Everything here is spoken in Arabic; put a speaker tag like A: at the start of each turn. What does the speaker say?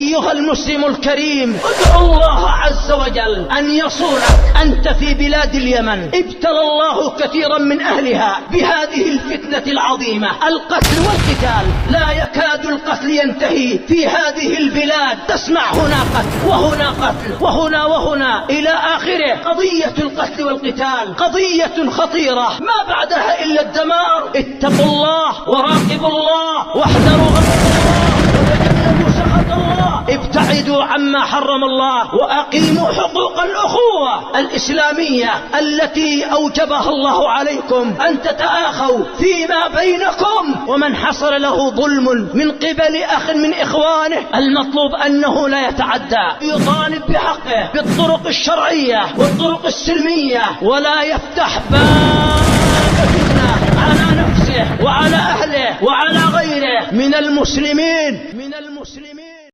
A: أيها المسلم الكريم، ادعو الله عز وجل أن يصونك. أنت في بلاد اليمن ابتلى الله كثيرا من أهلها بهذه الفتنة العظيمة، القتل والقتال. لا يكاد القتل ينتهي في هذه البلاد، تسمع هنا قتل وهنا قتل وهنا وهنا إلى آخره. قضية القتل والقتال قضية خطيرة ما بعدها إلا الدمار. اتقوا الله وراقبوا الله واحذروا غضب الله وتجنبوا سخط الله. ابتعدوا عما حرم الله وأقيموا حقوق الأخوة الإسلامية التي أوجبها الله عليكم، أن تتآخوا فيما بينكم. ومن حصل له ظلم من قبل أخ من إخوانه المطلوب أنه لا يتعدى، يطالب بحقه بالطرق الشرعية والطرق السلمية، ولا يفتح باب فتنة على نفسه وعلى أهله وعلى غيره من المسلمين.